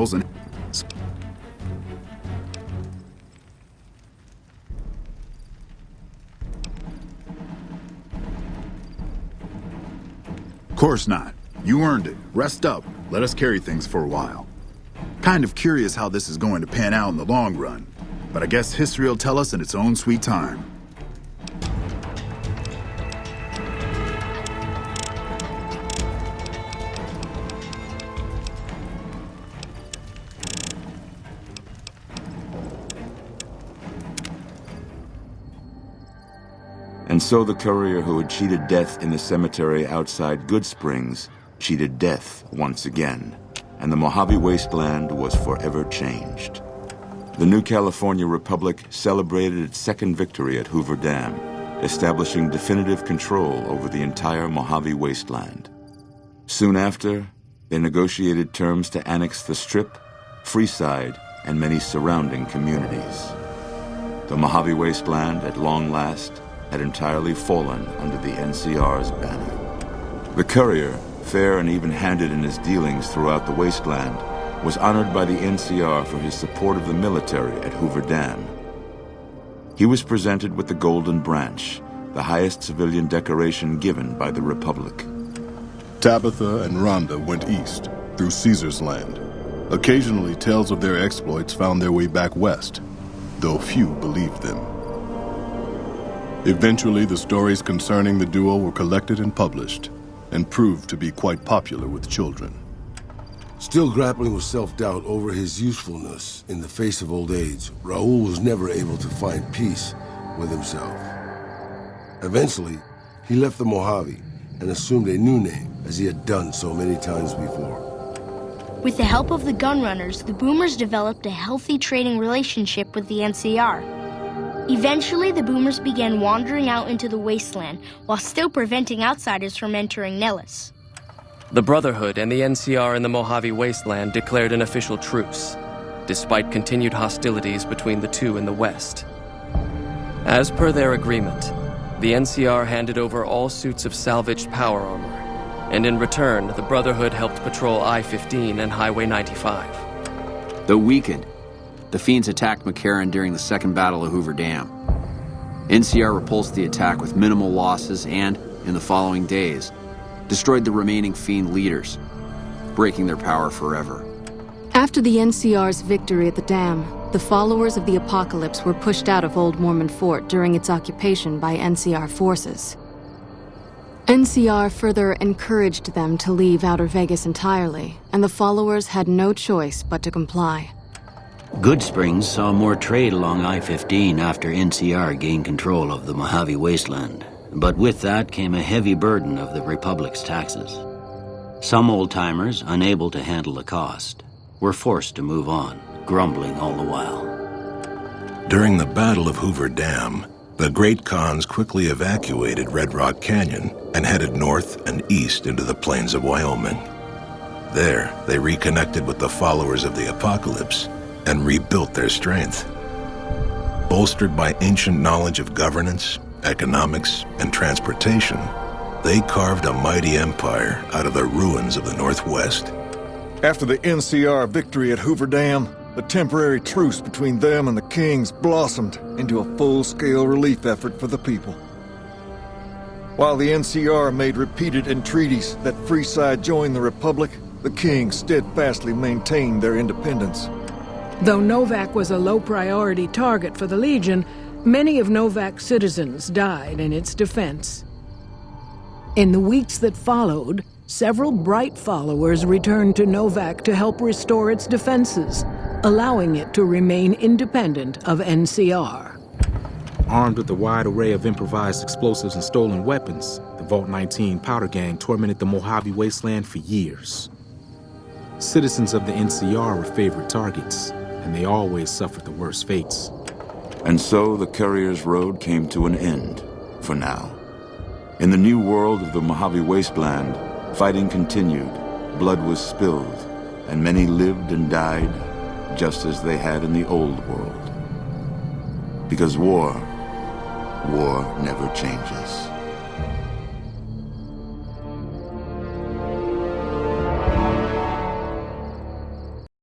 and course not. You earned it. Rest up. Let us carry things for a while. Kind of curious how this is going to pan out in the long run, but I guess history will tell us in its own sweet time. And so the courier who had cheated death in the cemetery outside Goodsprings cheated death once again, and the Mojave Wasteland was forever changed. The new California Republic celebrated its second victory at Hoover Dam, establishing definitive control over the entire Mojave Wasteland. Soon after, they negotiated terms to annex the Strip, Freeside, and many surrounding communities. The Mojave Wasteland, at long last, had entirely fallen under the NCR's banner. The courier, fair and even-handed in his dealings throughout the wasteland, was honored by the NCR for his support of the military at Hoover Dam. He was presented with the Golden Branch, the highest civilian decoration given by the Republic. Tabitha and Rhonda went east, through Caesar's Land. Occasionally, tales of their exploits found their way back west, though few believed them. Eventually, the stories concerning the duo were collected and published, and proved to be quite popular with children. Still grappling with self-doubt over his usefulness in the face of old age, Raul was never able to find peace with himself. Eventually, he left the Mojave and assumed a new name, as he had done so many times before. With the help of the Gunrunners, the Boomers developed a healthy trading relationship with the NCR. Eventually, the Boomers began wandering out into the wasteland while still preventing outsiders from entering Nellis. The Brotherhood and the NCR in the Mojave Wasteland declared an official truce, despite continued hostilities between the two in the west. As per their agreement, the NCR handed over all suits of salvaged power armor, and in return, the Brotherhood helped patrol I-15 and Highway 95. Though weakened, the Fiends attacked McCarran during the Second Battle of Hoover Dam. NCR repulsed the attack with minimal losses and, in the following days, destroyed the remaining Fiend leaders, breaking their power forever. After the NCR's victory at the dam, the followers of the Apocalypse were pushed out of Old Mormon Fort during its occupation by NCR forces. NCR further encouraged them to leave Outer Vegas entirely, and the followers had no choice but to comply. Goodsprings saw more trade along I-15 after NCR gained control of the Mojave Wasteland, but with that came a heavy burden of the Republic's taxes. Some old-timers, unable to handle the cost, were forced to move on, grumbling all the while. During the Battle of Hoover Dam, the Great Khans quickly evacuated Red Rock Canyon and headed north and east into the plains of Wyoming. There, they reconnected with the followers of the Apocalypse and rebuilt their strength. Bolstered by ancient knowledge of governance, economics, and transportation, they carved a mighty empire out of the ruins of the Northwest. After the NCR victory at Hoover Dam, the temporary truce between them and the Kings blossomed into a full-scale relief effort for the people. While the NCR made repeated entreaties that Freeside join the Republic, the Kings steadfastly maintained their independence. Though Novac was a low-priority target for the Legion, many of Novac's citizens died in its defense. In the weeks that followed, several Bright followers returned to Novac to help restore its defenses, allowing it to remain independent of NCR. Armed with a wide array of improvised explosives and stolen weapons, the Vault 19 Powder Gang tormented the Mojave Wasteland for years. Citizens of the NCR were favorite targets, and they always suffered the worst fates. And so the courier's road came to an end, for now. In the new world of the Mojave Wasteland, fighting continued, blood was spilled, and many lived and died just as they had in the old world. Because war never changes.